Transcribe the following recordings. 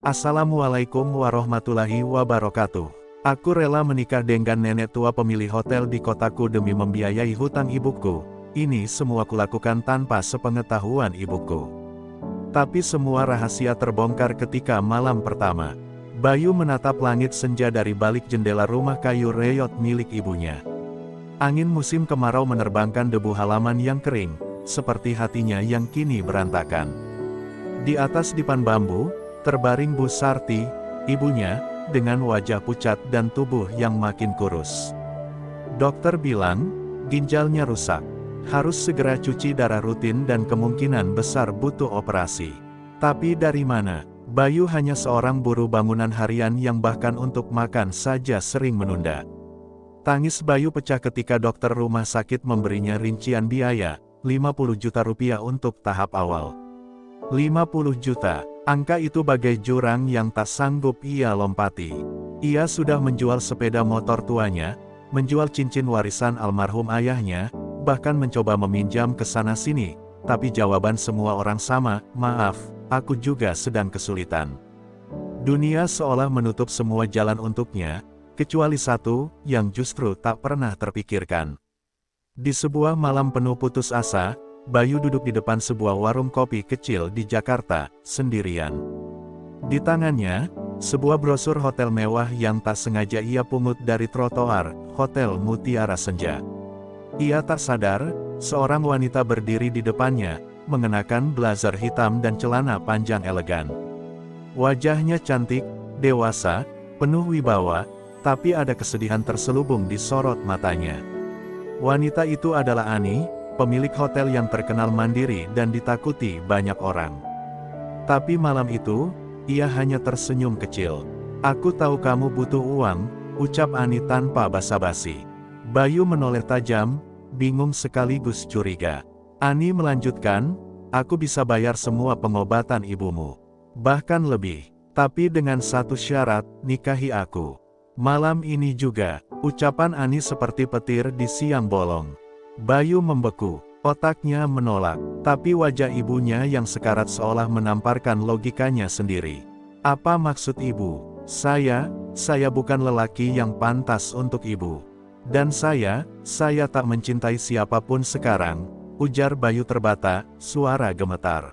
Assalamualaikum warahmatullahi wabarakatuh. Aku rela menikah dengan nenek tua pemilik hotel di kotaku demi membiayai hutang ibuku. Ini semua kulakukan tanpa sepengetahuan ibuku. Tapi semua rahasia terbongkar ketika malam pertama. Bayu menatap langit senja dari balik jendela rumah kayu reyot milik ibunya. Angin musim kemarau menerbangkan debu halaman yang kering, seperti hatinya yang kini berantakan. Di atas dipan bambu, terbaring Bu Sarti, ibunya, dengan wajah pucat dan tubuh yang makin kurus. Dokter bilang, ginjalnya rusak. Harus segera cuci darah rutin dan kemungkinan besar butuh operasi. Tapi dari mana? Bayu hanya seorang buruh bangunan harian yang bahkan untuk makan saja sering menunda. Tangis Bayu pecah ketika dokter rumah sakit memberinya rincian biaya, 50 juta rupiah untuk tahap awal. 50 juta, angka itu bagai jurang yang tak sanggup ia lompati. Ia sudah menjual sepeda motor tuanya, menjual cincin warisan almarhum ayahnya, bahkan mencoba meminjam ke sana-sini, tapi jawaban semua orang sama, maaf, aku juga sedang kesulitan. Dunia seolah menutup semua jalan untuknya, kecuali satu, yang justru tak pernah terpikirkan. Di sebuah malam penuh putus asa, Bayu duduk di depan sebuah warung kopi kecil di Jakarta, sendirian. Di tangannya, sebuah brosur hotel mewah yang tak sengaja ia pungut dari trotoar, Hotel Mutiara Senja. Ia tak sadar, seorang wanita berdiri di depannya, mengenakan blazer hitam dan celana panjang elegan. Wajahnya cantik, dewasa, penuh wibawa, tapi ada kesedihan terselubung di sorot matanya. Wanita itu adalah Ani, pemilik hotel yang terkenal mandiri dan ditakuti banyak orang. Tapi malam itu, ia hanya tersenyum kecil. Aku tahu kamu butuh uang, ucap Ani tanpa basa-basi. Bayu menoleh tajam, bingung sekaligus curiga. Ani melanjutkan, aku bisa bayar semua pengobatan ibumu. Bahkan lebih. Tapi dengan satu syarat, nikahi aku. Malam ini juga, ucapan Ani seperti petir di siang bolong. Bayu membeku, otaknya menolak, tapi wajah ibunya yang sekarat seolah menamparkan logikanya sendiri. Apa maksud ibu? Saya bukan lelaki yang pantas untuk ibu. Dan saya tak mencintai siapapun sekarang, ujar Bayu terbata, suara gemetar.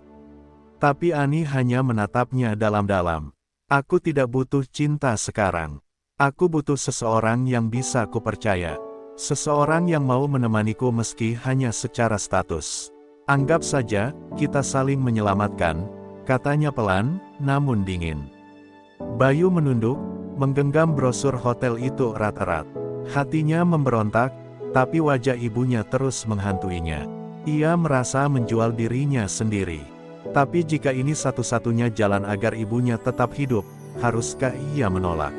Tapi Ani hanya menatapnya dalam-dalam. Aku tidak butuh cinta sekarang. Aku butuh seseorang yang bisa kupercaya. Seseorang yang mau menemaniku meski hanya secara status. Anggap saja, kita saling menyelamatkan, katanya pelan, namun dingin. Bayu menunduk, menggenggam brosur hotel itu erat-erat. Hatinya memberontak, tapi wajah ibunya terus menghantuinya. Ia merasa menjual dirinya sendiri. Tapi jika ini satu-satunya jalan agar ibunya tetap hidup, haruskah ia menolak?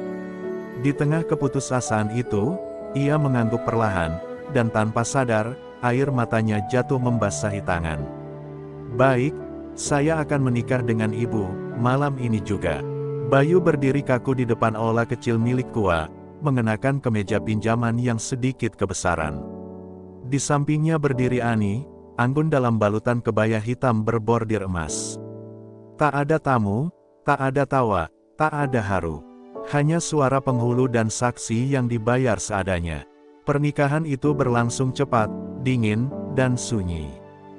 Di tengah keputusasaan itu, ia mengangguk perlahan, dan tanpa sadar, air matanya jatuh membasahi tangan. Baik, saya akan menikah dengan ibu, malam ini juga. Bayu berdiri kaku di depan aula kecil milik Kua, mengenakan kemeja pinjaman yang sedikit kebesaran. Di sampingnya berdiri Ani, anggun dalam balutan kebaya hitam berbordir emas. Tak ada tamu, tak ada tawa, tak ada haru. Hanya suara penghulu dan saksi yang dibayar seadanya. Pernikahan itu berlangsung cepat, dingin, dan sunyi.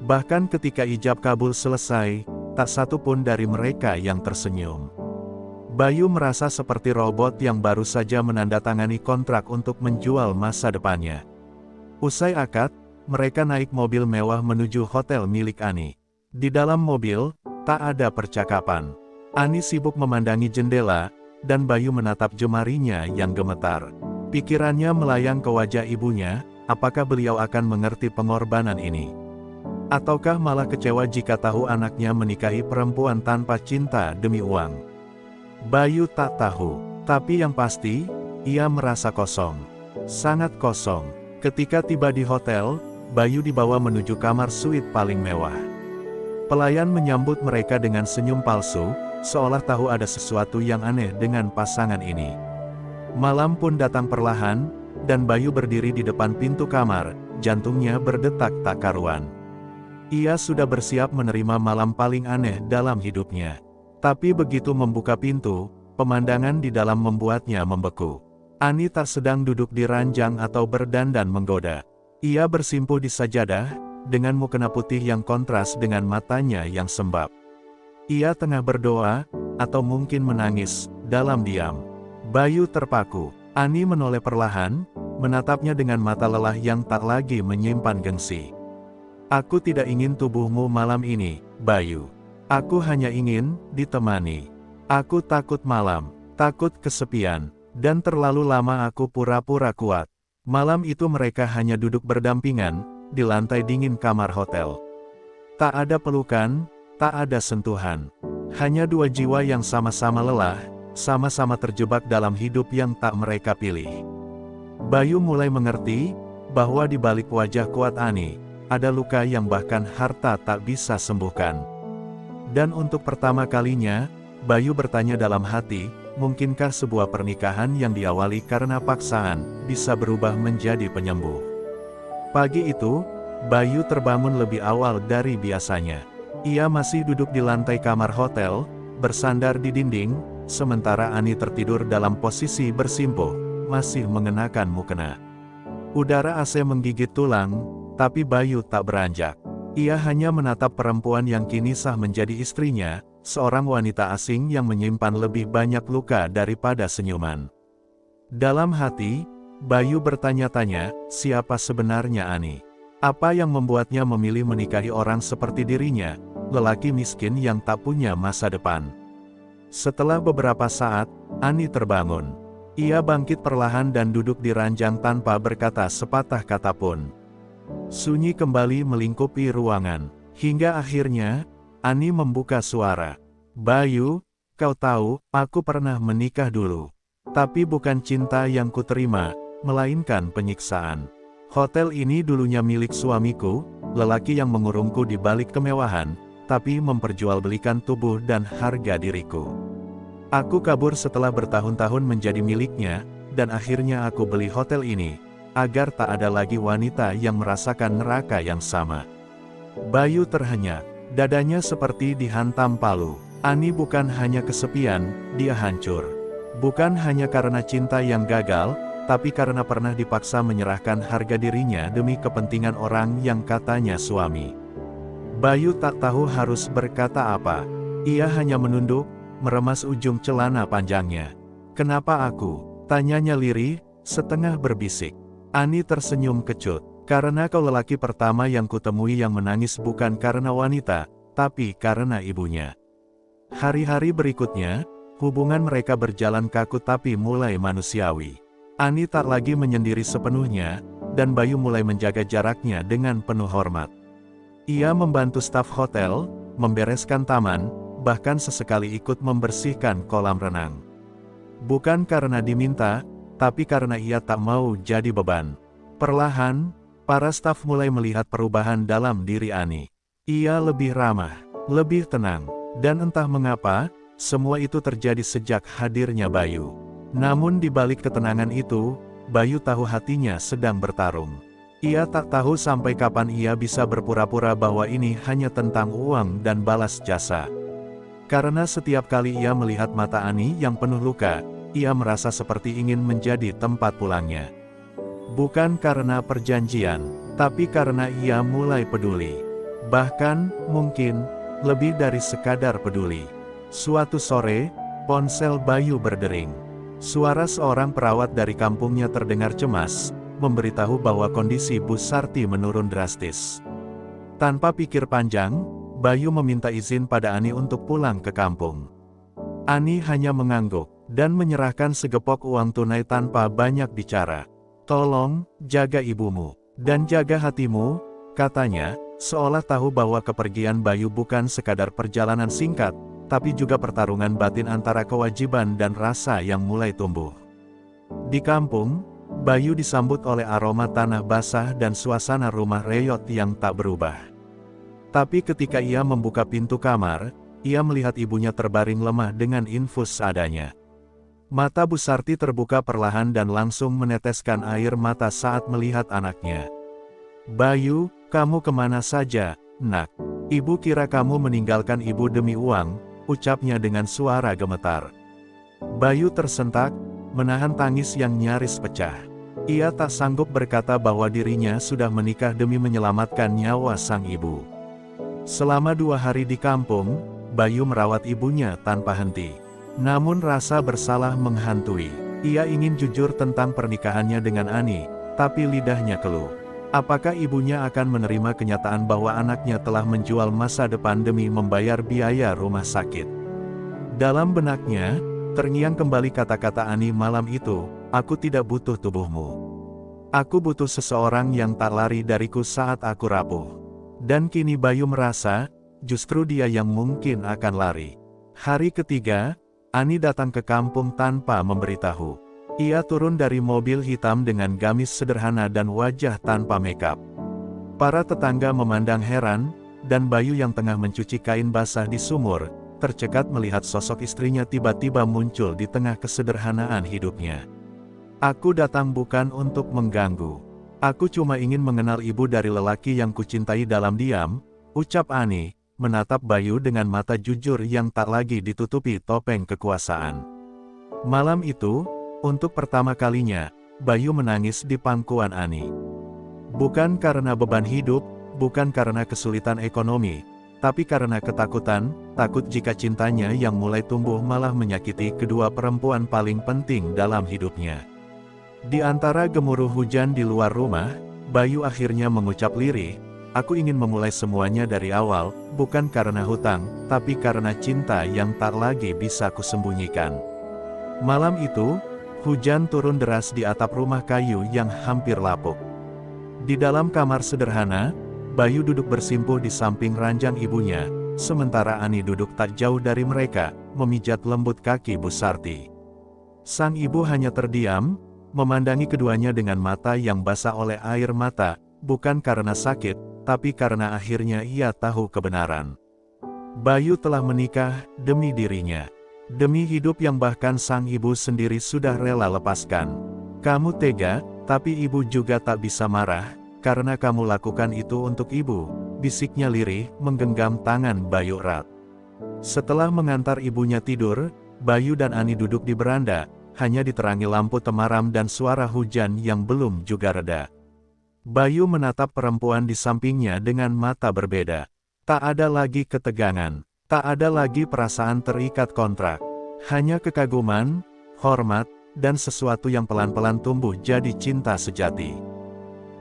Bahkan ketika ijab kabul selesai, tak satu pun dari mereka yang tersenyum. Bayu merasa seperti robot yang baru saja menandatangani kontrak untuk menjual masa depannya. Usai akad, mereka naik mobil mewah menuju hotel milik Ani. Di dalam mobil, tak ada percakapan. Ani sibuk memandangi jendela, dan Bayu menatap jemarinya yang gemetar. Pikirannya melayang ke wajah ibunya, apakah beliau akan mengerti pengorbanan ini? Ataukah malah kecewa jika tahu anaknya menikahi perempuan tanpa cinta demi uang? Bayu tak tahu, tapi yang pasti, ia merasa kosong. Sangat kosong. Ketika tiba di hotel, Bayu dibawa menuju kamar suite paling mewah. Pelayan menyambut mereka dengan senyum palsu, seolah tahu ada sesuatu yang aneh dengan pasangan ini. Malam pun datang perlahan, dan Bayu berdiri di depan pintu kamar, jantungnya berdetak tak karuan. Ia sudah bersiap menerima malam paling aneh dalam hidupnya. Tapi begitu membuka pintu, pemandangan di dalam membuatnya membeku. Ani tak sedang duduk di ranjang atau berdandan menggoda. Ia bersimpuh di sajadah, dengan mukena putih yang kontras dengan matanya yang sembab. Ia tengah berdoa, atau mungkin menangis, dalam diam. Bayu terpaku. Ani menoleh perlahan, menatapnya dengan mata lelah yang tak lagi menyimpan gengsi. Aku tidak ingin tubuhmu malam ini, Bayu. Aku hanya ingin ditemani. Aku takut malam, takut kesepian, dan terlalu lama aku pura-pura kuat. Malam itu mereka hanya duduk berdampingan, di lantai dingin kamar hotel. Tak ada pelukan, tak ada sentuhan. Hanya dua jiwa yang sama-sama lelah, sama-sama terjebak dalam hidup yang tak mereka pilih. Bayu mulai mengerti, bahwa di balik wajah kuat Ani, ada luka yang bahkan harta tak bisa sembuhkan. Dan untuk pertama kalinya, Bayu bertanya dalam hati, mungkinkah sebuah pernikahan yang diawali karena paksaan, bisa berubah menjadi penyembuh? Pagi itu, Bayu terbangun lebih awal dari biasanya. Ia masih duduk di lantai kamar hotel, bersandar di dinding, sementara Ani tertidur dalam posisi bersimpuh, masih mengenakan mukena. Udara AC menggigit tulang, tapi Bayu tak beranjak. Ia hanya menatap perempuan yang kini sah menjadi istrinya, seorang wanita asing yang menyimpan lebih banyak luka daripada senyuman. Dalam hati, Bayu bertanya-tanya, siapa sebenarnya Ani? Apa yang membuatnya memilih menikahi orang seperti dirinya, lelaki miskin yang tak punya masa depan? Setelah beberapa saat, Ani terbangun. Ia bangkit perlahan dan duduk di ranjang tanpa berkata sepatah kata pun. Sunyi kembali melingkupi ruangan, hingga akhirnya, Ani membuka suara. Bayu, kau tahu, aku pernah menikah dulu. Tapi bukan cinta yang kuterima, melainkan penyiksaan. Hotel ini dulunya milik suamiku, lelaki yang mengurungku di balik kemewahan, tapi memperjualbelikan tubuh dan harga diriku. Aku kabur setelah bertahun-tahun menjadi miliknya, dan akhirnya aku beli hotel ini, agar tak ada lagi wanita yang merasakan neraka yang sama. Bayu terhenyak, dadanya seperti dihantam palu. Ani bukan hanya kesepian, dia hancur. Bukan hanya karena cinta yang gagal, tapi karena pernah dipaksa menyerahkan harga dirinya demi kepentingan orang yang katanya suami. Bayu tak tahu harus berkata apa. Ia hanya menunduk, meremas ujung celana panjangnya. Kenapa aku? Tanyanya lirih, setengah berbisik. Ani tersenyum kecut. Karena kau lelaki pertama yang kutemui yang menangis bukan karena wanita, tapi karena ibunya. Hari-hari berikutnya, hubungan mereka berjalan kaku tapi mulai manusiawi. Ani tak lagi menyendiri sepenuhnya, dan Bayu mulai menjaga jaraknya dengan penuh hormat. Ia membantu staf hotel, membereskan taman, bahkan sesekali ikut membersihkan kolam renang. Bukan karena diminta, tapi karena ia tak mau jadi beban. Perlahan, para staf mulai melihat perubahan dalam diri Ani. Ia lebih ramah, lebih tenang, dan entah mengapa, semua itu terjadi sejak hadirnya Bayu. Namun di balik ketenangan itu, Bayu tahu hatinya sedang bertarung. Ia tak tahu sampai kapan ia bisa berpura-pura bahwa ini hanya tentang uang dan balas jasa. Karena setiap kali ia melihat mata Ani yang penuh luka, ia merasa seperti ingin menjadi tempat pulangnya. Bukan karena perjanjian, tapi karena ia mulai peduli. Bahkan, mungkin, lebih dari sekadar peduli. Suatu sore, ponsel Bayu berdering. Suara seorang perawat dari kampungnya terdengar cemas, memberitahu bahwa kondisi Bu Sarti menurun drastis. Tanpa pikir panjang, Bayu meminta izin pada Ani untuk pulang ke kampung. Ani hanya mengangguk, dan menyerahkan segepok uang tunai tanpa banyak bicara. Tolong, jaga ibumu, dan jaga hatimu, katanya, seolah tahu bahwa kepergian Bayu bukan sekadar perjalanan singkat, tapi juga pertarungan batin antara kewajiban dan rasa yang mulai tumbuh. Di kampung, Bayu disambut oleh aroma tanah basah dan suasana rumah reyot yang tak berubah. Tapi ketika ia membuka pintu kamar, ia melihat ibunya terbaring lemah dengan infus seadanya. Mata Bu Sarti terbuka perlahan dan langsung meneteskan air mata saat melihat anaknya. Bayu, kamu kemana saja, nak? Ibu kira kamu meninggalkan ibu demi uang, ucapnya dengan suara gemetar. Bayu tersentak, menahan tangis yang nyaris pecah. Ia tak sanggup berkata bahwa dirinya sudah menikah demi menyelamatkan nyawa sang ibu. Selama 2 hari di kampung, Bayu merawat ibunya tanpa henti. Namun rasa bersalah menghantui. Ia ingin jujur tentang pernikahannya dengan Ani, tapi lidahnya keluh. Apakah ibunya akan menerima kenyataan bahwa anaknya telah menjual masa depan demi membayar biaya rumah sakit? Dalam benaknya, terngiang kembali kata-kata Ani malam itu, "Aku tidak butuh tubuhmu. Aku butuh seseorang yang tak lari dariku saat aku rapuh." Dan kini Bayu merasa, justru dia yang mungkin akan lari. Hari ketiga, Ani datang ke kampung tanpa memberitahu. Ia turun dari mobil hitam dengan gamis sederhana dan wajah tanpa makeup. Para tetangga memandang heran, dan Bayu yang tengah mencuci kain basah di sumur, tercekat melihat sosok istrinya tiba-tiba muncul di tengah kesederhanaan hidupnya. "Aku datang bukan untuk mengganggu. Aku cuma ingin mengenal ibu dari lelaki yang kucintai dalam diam," ucap Ani, menatap Bayu dengan mata jujur yang tak lagi ditutupi topeng kekuasaan. Malam itu, untuk pertama kalinya, Bayu menangis di pangkuan Ani. Bukan karena beban hidup, bukan karena kesulitan ekonomi, tapi karena ketakutan, takut jika cintanya yang mulai tumbuh malah menyakiti kedua perempuan paling penting dalam hidupnya. Di antara gemuruh hujan di luar rumah, Bayu akhirnya mengucap lirih, "Aku ingin memulai semuanya dari awal, bukan karena hutang, tapi karena cinta yang tak lagi bisa kusembunyikan." Malam itu, hujan turun deras di atap rumah kayu yang hampir lapuk. Di dalam kamar sederhana, Bayu duduk bersimpuh di samping ranjang ibunya, sementara Ani duduk tak jauh dari mereka, memijat lembut kaki Bu Sarti. Sang ibu hanya terdiam, memandangi keduanya dengan mata yang basah oleh air mata, bukan karena sakit, tapi karena akhirnya ia tahu kebenaran. Bayu telah menikah demi dirinya. Demi hidup yang bahkan sang ibu sendiri sudah rela lepaskan. "Kamu tega, tapi ibu juga tak bisa marah, karena kamu lakukan itu untuk ibu," bisiknya lirih, menggenggam tangan Bayu erat. Setelah mengantar ibunya tidur, Bayu dan Ani duduk di beranda, hanya diterangi lampu temaram dan suara hujan yang belum juga reda. Bayu menatap perempuan di sampingnya dengan mata berbeda. Tak ada lagi ketegangan, tak ada lagi perasaan terikat kontrak. Hanya kekaguman, hormat, dan sesuatu yang pelan-pelan tumbuh jadi cinta sejati.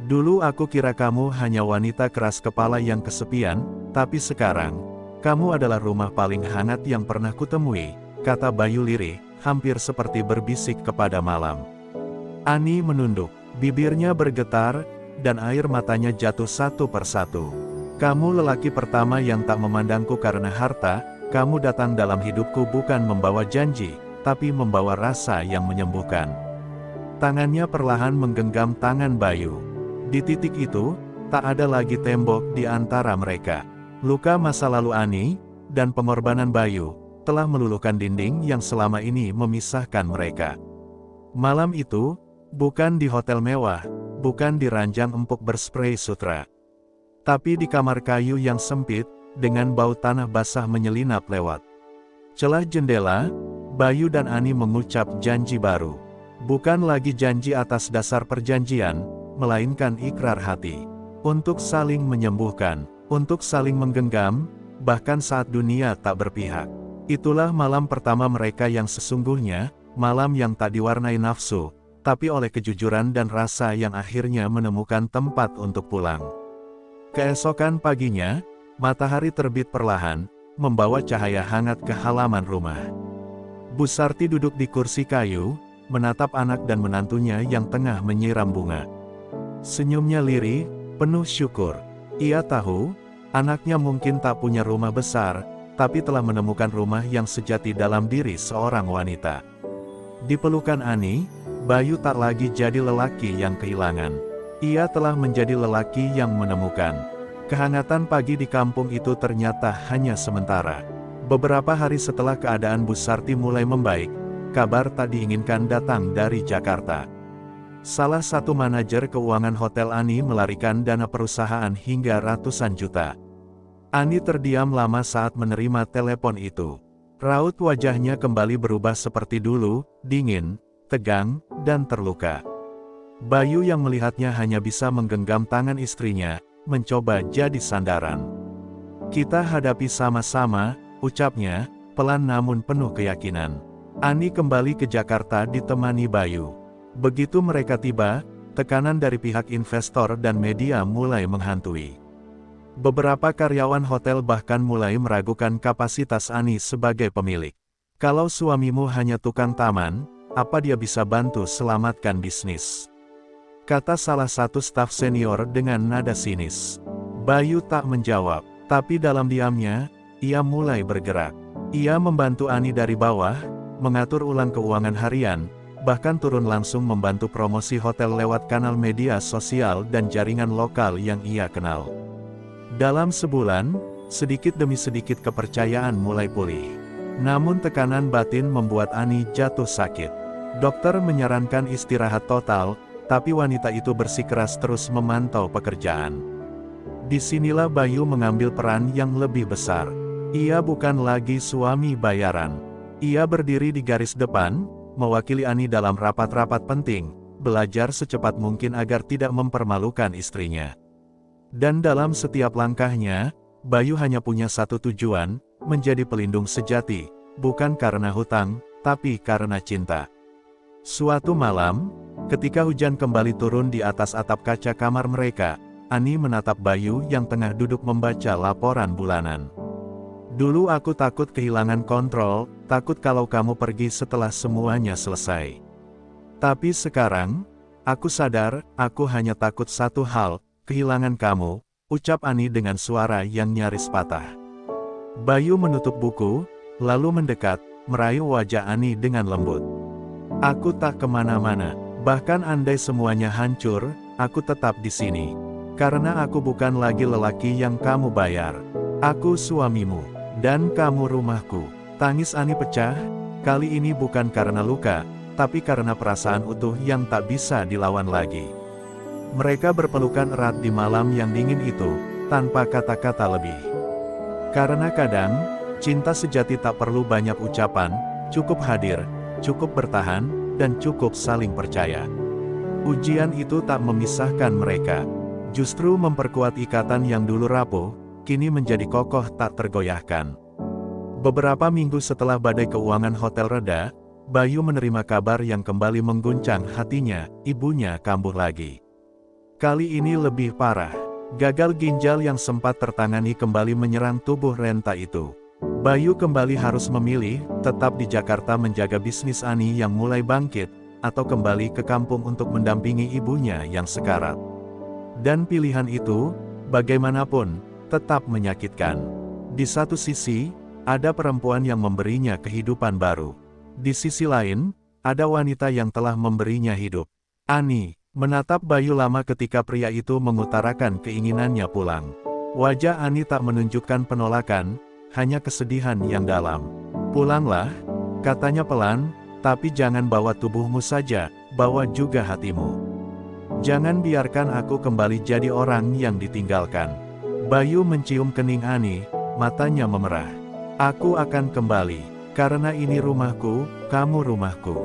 "Dulu aku kira kamu hanya wanita keras kepala yang kesepian, tapi sekarang, kamu adalah rumah paling hangat yang pernah kutemui," kata Bayu lirih, hampir seperti berbisik kepada malam. Ani menunduk, bibirnya bergetar, dan air matanya jatuh satu persatu. "Kamu lelaki pertama yang tak memandangku karena harta, kamu datang dalam hidupku bukan membawa janji, tapi membawa rasa yang menyembuhkan." Tangannya perlahan menggenggam tangan Bayu. Di titik itu, tak ada lagi tembok di antara mereka. Luka masa lalu Ani, dan pengorbanan Bayu, telah meluluhkan dinding yang selama ini memisahkan mereka. Malam itu, bukan di hotel mewah, bukan di ranjang empuk berspray sutra, tapi di kamar kayu yang sempit, dengan bau tanah basah menyelinap lewat celah jendela, Bayu dan Ani mengucap janji baru. Bukan lagi janji atas dasar perjanjian, melainkan ikrar hati. Untuk saling menyembuhkan, untuk saling menggenggam, bahkan saat dunia tak berpihak. Itulah malam pertama mereka yang sesungguhnya, malam yang tak diwarnai nafsu, tapi oleh kejujuran dan rasa yang akhirnya menemukan tempat untuk pulang. Keesokan paginya, matahari terbit perlahan, membawa cahaya hangat ke halaman rumah. Bu Sarti duduk di kursi kayu, menatap anak dan menantunya yang tengah menyiram bunga. Senyumnya lirih, penuh syukur. Ia tahu, anaknya mungkin tak punya rumah besar, tapi telah menemukan rumah yang sejati dalam diri seorang wanita. Di pelukan Ani, Bayu tak lagi jadi lelaki yang kehilangan. Ia telah menjadi lelaki yang menemukan. Kehangatan pagi di kampung itu ternyata hanya sementara. Beberapa hari setelah keadaan Bu Sarti mulai membaik, kabar tak diinginkan datang dari Jakarta. Salah satu manajer keuangan hotel Ani melarikan dana perusahaan hingga ratusan juta. Ani terdiam lama saat menerima telepon itu. Raut wajahnya kembali berubah seperti dulu, dingin, tegang, dan terluka. Bayu yang melihatnya hanya bisa menggenggam tangan istrinya, mencoba jadi sandaran. "Kita hadapi sama-sama," ucapnya, pelan namun penuh keyakinan. Ani kembali ke Jakarta ditemani Bayu. Begitu mereka tiba, tekanan dari pihak investor dan media mulai menghantui. Beberapa karyawan hotel bahkan mulai meragukan kapasitas Ani sebagai pemilik. "Kalau suamimu hanya tukang taman, apa dia bisa bantu selamatkan bisnis?" kata salah satu staf senior dengan nada sinis. Bayu tak menjawab, tapi dalam diamnya, ia mulai bergerak. Ia membantu Ani dari bawah, mengatur ulang keuangan harian, bahkan turun langsung membantu promosi hotel lewat kanal media sosial dan jaringan lokal yang ia kenal. Dalam sebulan, sedikit demi sedikit kepercayaan mulai pulih. Namun tekanan batin membuat Ani jatuh sakit. Dokter menyarankan istirahat total, tapi wanita itu bersikeras terus memantau pekerjaan. Disinilah Bayu mengambil peran yang lebih besar. Ia bukan lagi suami bayaran. Ia berdiri di garis depan, mewakili Ani dalam rapat-rapat penting, belajar secepat mungkin agar tidak mempermalukan istrinya. Dan dalam setiap langkahnya, Bayu hanya punya satu tujuan, menjadi pelindung sejati, bukan karena hutang, tapi karena cinta. Suatu malam, ketika hujan kembali turun di atas atap kaca kamar mereka, Ani menatap Bayu yang tengah duduk membaca laporan bulanan. "Dulu aku takut kehilangan kontrol, takut kalau kamu pergi setelah semuanya selesai. Tapi sekarang, aku sadar, aku hanya takut satu hal, kehilangan kamu," ucap Ani dengan suara yang nyaris patah. Bayu menutup buku, lalu mendekat, merayu wajah Ani dengan lembut. "Aku tak kemana-mana, bahkan andai semuanya hancur, aku tetap di sini. Karena aku bukan lagi lelaki yang kamu bayar. Aku suamimu, dan kamu rumahku." Tangis Ani pecah, kali ini bukan karena luka, tapi karena perasaan utuh yang tak bisa dilawan lagi. Mereka berpelukan erat di malam yang dingin itu, tanpa kata-kata lebih. Karena kadang, cinta sejati tak perlu banyak ucapan, cukup hadir, cukup bertahan, dan cukup saling percaya. Ujian itu tak memisahkan mereka, justru memperkuat ikatan yang dulu rapuh, kini menjadi kokoh tak tergoyahkan. Beberapa minggu setelah badai keuangan hotel reda, Bayu menerima kabar yang kembali mengguncang hatinya, ibunya kambuh lagi. Kali ini lebih parah. Gagal ginjal yang sempat tertangani kembali menyerang tubuh renta itu. Bayu kembali harus memilih, tetap di Jakarta menjaga bisnis Ani yang mulai bangkit, atau kembali ke kampung untuk mendampingi ibunya yang sekarat. Dan pilihan itu, bagaimanapun, tetap menyakitkan. Di satu sisi, ada perempuan yang memberinya kehidupan baru. Di sisi lain, ada wanita yang telah memberinya hidup. Ani menatap Bayu lama ketika pria itu mengutarakan keinginannya pulang. Wajah Ani tak menunjukkan penolakan, hanya kesedihan yang dalam. "Pulanglah," katanya pelan, "tapi jangan bawa tubuhmu saja, bawa juga hatimu. Jangan biarkan aku kembali jadi orang yang ditinggalkan." Bayu mencium kening Ani, matanya memerah. "Aku akan kembali, karena ini rumahku, kamu rumahku."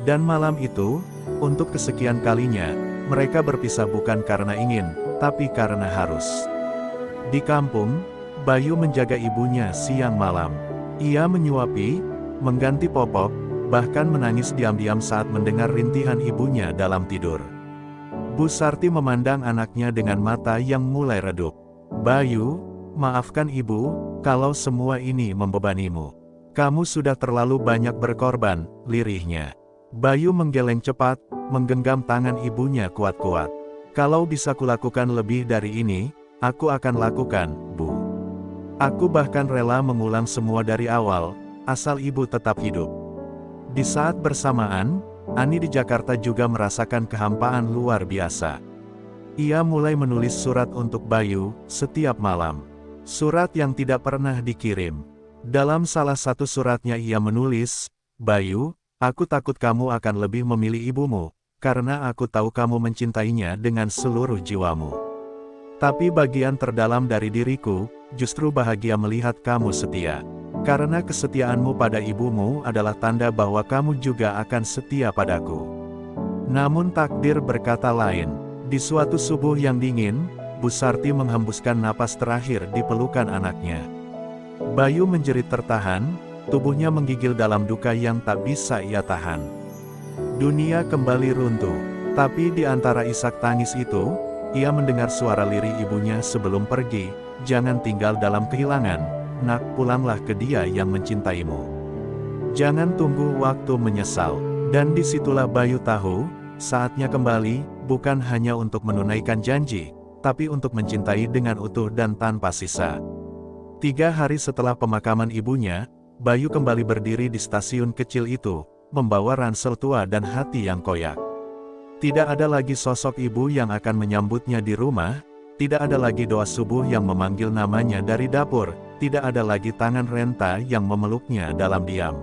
Dan malam itu, untuk kesekian kalinya, mereka berpisah bukan karena ingin, tapi karena harus. Di kampung, Bayu menjaga ibunya siang malam. Ia menyuapi, mengganti popok, bahkan menangis diam-diam saat mendengar rintihan ibunya dalam tidur. Bu Sarti memandang anaknya dengan mata yang mulai redup. "Bayu, maafkan ibu, kalau semua ini membebanimu. Kamu sudah terlalu banyak berkorban," lirihnya. Bayu menggeleng cepat, menggenggam tangan ibunya kuat-kuat. "Kalau bisa kulakukan lebih dari ini, aku akan lakukan, Bu. Aku bahkan rela mengulang semua dari awal, asal ibu tetap hidup." Di saat bersamaan, Ani di Jakarta juga merasakan kehampaan luar biasa. Ia mulai menulis surat untuk Bayu, setiap malam. Surat yang tidak pernah dikirim. Dalam salah satu suratnya ia menulis, "Bayu, aku takut kamu akan lebih memilih ibumu, karena aku tahu kamu mencintainya dengan seluruh jiwamu. Tapi bagian terdalam dari diriku, justru bahagia melihat kamu setia. Karena kesetiaanmu pada ibumu adalah tanda bahwa kamu juga akan setia padaku. Namun takdir berkata lain. Di suatu subuh yang dingin, Bu Sarti menghembuskan napas terakhir di pelukan anaknya. Bayu menjerit tertahan, tubuhnya menggigil dalam duka yang tak bisa ia tahan. Dunia kembali runtuh, tapi di antara isak tangis itu, ia mendengar suara lirih ibunya sebelum pergi, "Jangan tinggal dalam kehilangan, nak, pulanglah ke Dia yang mencintaimu. Jangan tunggu waktu menyesal." Dan disitulah Bayu tahu, saatnya kembali, bukan hanya untuk menunaikan janji, tapi untuk mencintai dengan utuh dan tanpa sisa. 3 hari setelah pemakaman ibunya, Bayu kembali berdiri di stasiun kecil itu, membawa ransel tua dan hati yang koyak. Tidak ada lagi sosok ibu yang akan menyambutnya di rumah, tidak ada lagi doa subuh yang memanggil namanya dari dapur, tidak ada lagi tangan renta yang memeluknya dalam diam.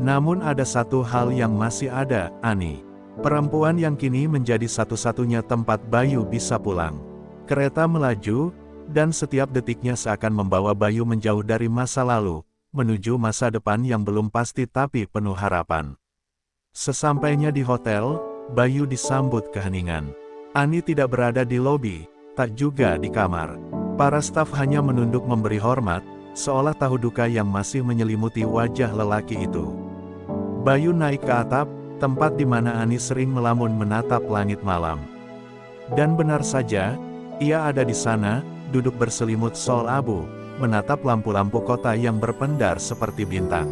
Namun ada satu hal yang masih ada, Ani. Perempuan yang kini menjadi satu-satunya tempat Bayu bisa pulang. Kereta melaju, dan setiap detiknya seakan membawa Bayu menjauh dari masa lalu, menuju masa depan yang belum pasti tapi penuh harapan. Sesampainya di hotel, Bayu disambut keheningan. Ani tidak berada di lobi, tak juga di kamar. Para staf hanya menunduk memberi hormat, seolah tahu duka yang masih menyelimuti wajah lelaki itu. Bayu naik ke atap, tempat di mana Ani sering melamun menatap langit malam. Dan benar saja, ia ada di sana, duduk berselimut sol abu, menatap lampu-lampu kota yang berpendar seperti bintang.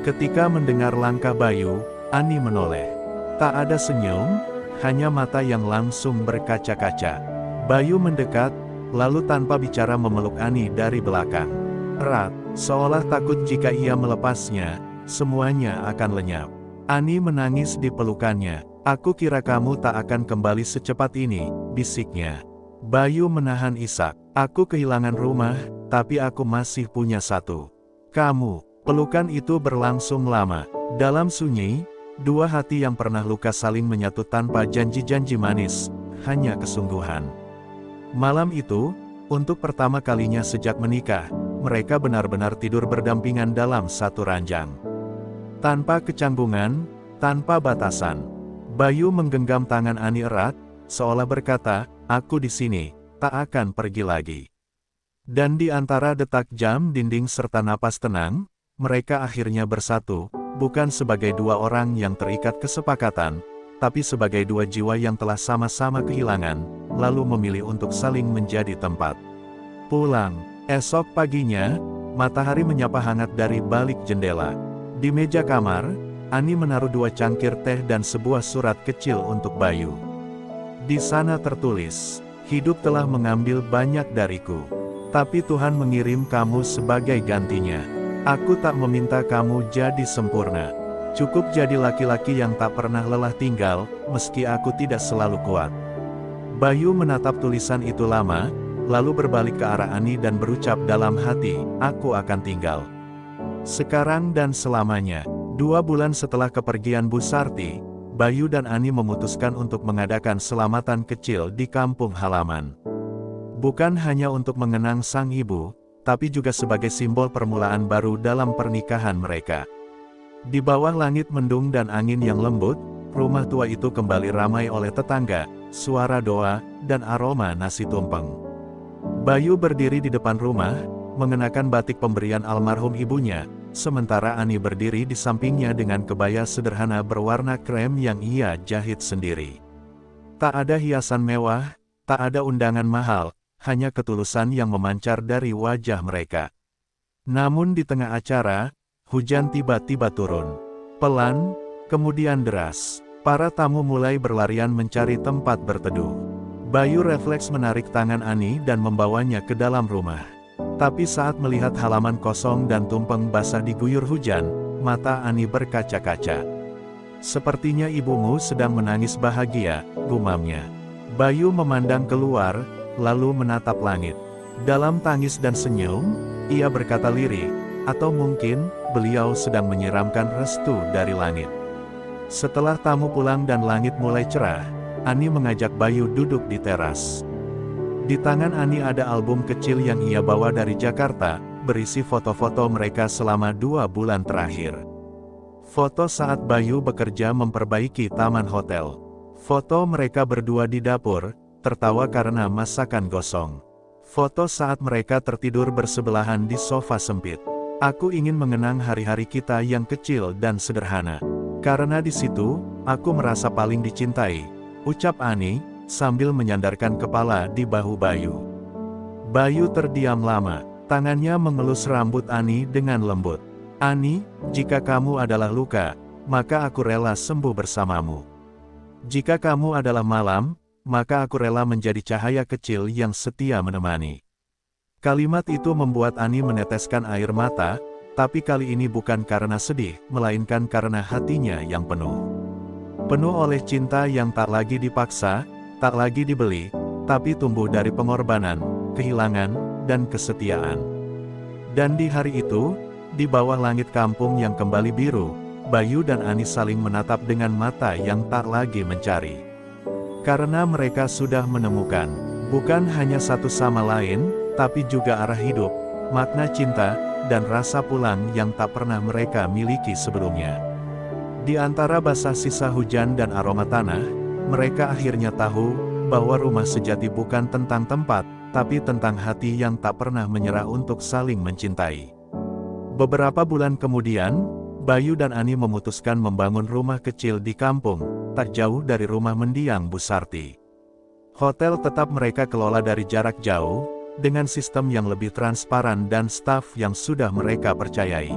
Ketika mendengar langkah Bayu, Ani menoleh. Tak ada senyum, hanya mata yang langsung berkaca-kaca. Bayu mendekat, lalu tanpa bicara memeluk Ani dari belakang. Erat, seolah takut jika ia melepasnya, semuanya akan lenyap. Ani menangis di pelukannya. "Aku kira kamu tak akan kembali secepat ini," bisiknya. Bayu menahan isak. "Aku kehilangan rumah, tapi aku masih punya satu. Kamu." Pelukan itu berlangsung lama. Dalam sunyi, dua hati yang pernah luka saling menyatu tanpa janji-janji manis, hanya kesungguhan. Malam itu, untuk pertama kalinya sejak menikah, mereka benar-benar tidur berdampingan dalam satu ranjang. Tanpa kecanggungan, tanpa batasan. Bayu menggenggam tangan Ani erat, seolah berkata, "Aku di sini, tak akan pergi lagi." Dan di antara detak jam dinding serta napas tenang, mereka akhirnya bersatu, bukan sebagai dua orang yang terikat kesepakatan, tapi sebagai dua jiwa yang telah sama-sama kehilangan, lalu memilih untuk saling menjadi tempat. Pulang. Esok paginya, matahari menyapa hangat dari balik jendela. Di meja kamar, Ani menaruh 2 cangkir teh dan sebuah surat kecil untuk Bayu. Di sana tertulis, "Hidup telah mengambil banyak dariku, tapi Tuhan mengirim kamu sebagai gantinya. Aku tak meminta kamu jadi sempurna. Cukup jadi laki-laki yang tak pernah lelah tinggal, meski aku tidak selalu kuat." Bayu menatap tulisan itu lama, lalu berbalik ke arah Ani dan berucap dalam hati, "Aku akan tinggal. Sekarang dan selamanya." 2 bulan setelah kepergian Bu Sarti, Bayu dan Ani memutuskan untuk mengadakan selamatan kecil di kampung halaman. Bukan hanya untuk mengenang sang ibu, tapi juga sebagai simbol permulaan baru dalam pernikahan mereka. Di bawah langit mendung dan angin yang lembut, rumah tua itu kembali ramai oleh tetangga, suara doa, dan aroma nasi tumpeng. Bayu berdiri di depan rumah, mengenakan batik pemberian almarhum ibunya, sementara Ani berdiri di sampingnya dengan kebaya sederhana berwarna krem yang ia jahit sendiri. Tak ada hiasan mewah, tak ada undangan mahal, hanya ketulusan yang memancar dari wajah mereka. Namun di tengah acara, hujan tiba-tiba turun. Pelan, kemudian deras. Para tamu mulai berlarian mencari tempat berteduh. Bayu refleks menarik tangan Ani dan membawanya ke dalam rumah. Tapi saat melihat halaman kosong dan tumpeng basah diguyur hujan, mata Ani berkaca-kaca. "Sepertinya ibumu sedang menangis bahagia," gumamnya. Bayu memandang keluar, lalu menatap langit. Dalam tangis dan senyum, ia berkata lirih, "Atau mungkin, beliau sedang menyiramkan restu dari langit." Setelah tamu pulang dan langit mulai cerah, Ani mengajak Bayu duduk di teras. Di tangan Ani ada album kecil yang ia bawa dari Jakarta, berisi foto-foto mereka selama 2 bulan terakhir. Foto saat Bayu bekerja memperbaiki taman hotel. Foto mereka berdua di dapur, tertawa karena masakan gosong. Foto saat mereka tertidur bersebelahan di sofa sempit. Aku ingin mengenang hari-hari kita yang kecil dan sederhana. Karena di situ, aku merasa paling dicintai, ucap Ani, sambil menyandarkan kepala di bahu Bayu. Bayu terdiam lama, tangannya mengelus rambut Ani dengan lembut. Ani, jika kamu adalah luka, maka aku rela sembuh bersamamu. Jika kamu adalah malam, maka aku rela menjadi cahaya kecil yang setia menemani. Kalimat itu membuat Ani meneteskan air mata, tapi kali ini bukan karena sedih, melainkan karena hatinya yang penuh. Penuh oleh cinta yang tak lagi dipaksa, tak lagi dibeli, tapi tumbuh dari pengorbanan, kehilangan, dan kesetiaan. Dan di hari itu, di bawah langit kampung yang kembali biru, Bayu dan Ani saling menatap dengan mata yang tak lagi mencari. Karena mereka sudah menemukan, bukan hanya satu sama lain, tapi juga arah hidup, makna cinta, dan rasa pulang yang tak pernah mereka miliki sebelumnya. Di antara basah sisa hujan dan aroma tanah, mereka akhirnya tahu bahwa rumah sejati bukan tentang tempat, tapi tentang hati yang tak pernah menyerah untuk saling mencintai. Beberapa bulan kemudian, Bayu dan Ani memutuskan membangun rumah kecil di kampung, tak jauh dari rumah mendiang Bu Sarti. Hotel tetap mereka kelola dari jarak jauh, dengan sistem yang lebih transparan dan staf yang sudah mereka percayai.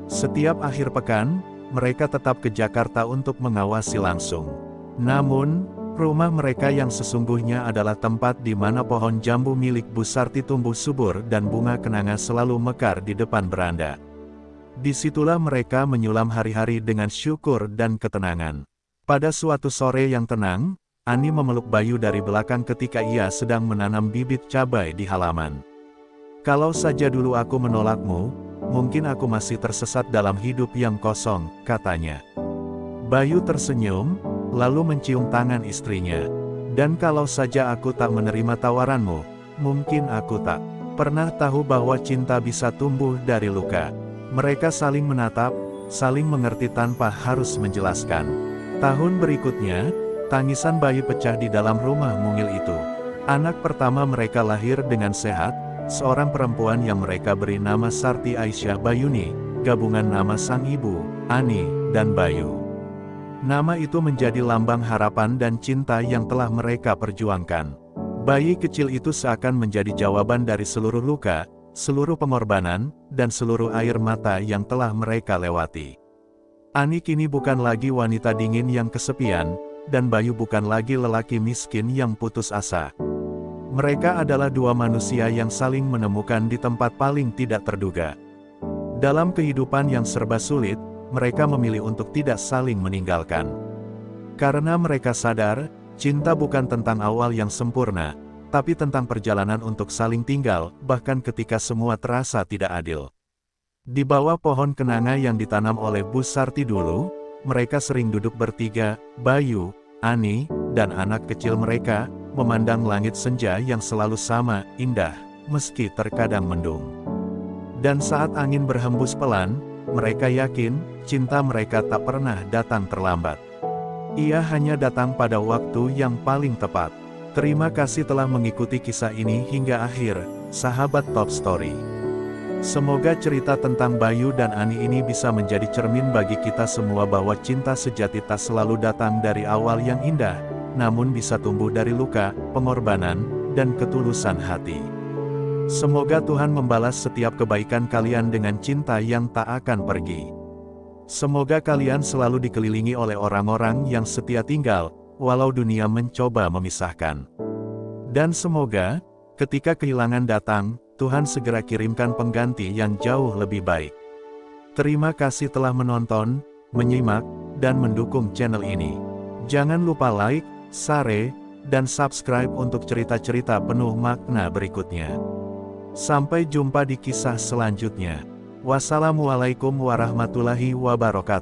Setiap akhir pekan, mereka tetap ke Jakarta untuk mengawasi langsung. Namun, rumah mereka yang sesungguhnya adalah tempat di mana pohon jambu milik Bu Sarti tumbuh subur dan bunga kenanga selalu mekar di depan beranda. Disitulah mereka menyulam hari-hari dengan syukur dan ketenangan. Pada suatu sore yang tenang, Ani memeluk Bayu dari belakang ketika ia sedang menanam bibit cabai di halaman. Kalau saja dulu aku menolakmu, mungkin aku masih tersesat dalam hidup yang kosong, katanya. Bayu tersenyum, lalu mencium tangan istrinya. Dan kalau saja aku tak menerima tawaranmu, mungkin aku tak pernah tahu bahwa cinta bisa tumbuh dari luka. Mereka saling menatap, saling mengerti tanpa harus menjelaskan. Tahun berikutnya, tangisan Bayu pecah di dalam rumah mungil itu. Anak pertama mereka lahir dengan sehat, seorang perempuan yang mereka beri nama Sarti Aisyah Bayuni, gabungan nama sang ibu, Ani, dan Bayu. Nama itu menjadi lambang harapan dan cinta yang telah mereka perjuangkan. Bayi kecil itu seakan menjadi jawaban dari seluruh luka, seluruh pengorbanan, dan seluruh air mata yang telah mereka lewati. Ani kini bukan lagi wanita dingin yang kesepian, dan Bayu bukan lagi lelaki miskin yang putus asa. Mereka adalah dua manusia yang saling menemukan di tempat paling tidak terduga. Dalam kehidupan yang serba sulit, mereka memilih untuk tidak saling meninggalkan. Karena mereka sadar, cinta bukan tentang awal yang sempurna, tapi tentang perjalanan untuk saling tinggal, bahkan ketika semua terasa tidak adil. Di bawah pohon kenanga yang ditanam oleh Bu Sarti dulu, mereka sering duduk bertiga, Bayu, Ani, dan anak kecil mereka, memandang langit senja yang selalu sama, indah, meski terkadang mendung. Dan saat angin berhembus pelan, mereka yakin, cinta mereka tak pernah datang terlambat. Ia hanya datang pada waktu yang paling tepat. Terima kasih telah mengikuti kisah ini hingga akhir, sahabat Top Story. Semoga cerita tentang Bayu dan Ani ini bisa menjadi cermin bagi kita semua bahwa cinta sejati tak selalu datang dari awal yang indah, namun bisa tumbuh dari luka, pengorbanan, dan ketulusan hati. Semoga Tuhan membalas setiap kebaikan kalian dengan cinta yang tak akan pergi. Semoga kalian selalu dikelilingi oleh orang-orang yang setia tinggal, walau dunia mencoba memisahkan. Dan semoga, ketika kehilangan datang, Tuhan segera kirimkan pengganti yang jauh lebih baik. Terima kasih telah menonton, menyimak, dan mendukung channel ini. Jangan lupa like, share, dan subscribe untuk cerita-cerita penuh makna berikutnya. Sampai jumpa di kisah selanjutnya. Wassalamualaikum warahmatullahi wabarakatuh.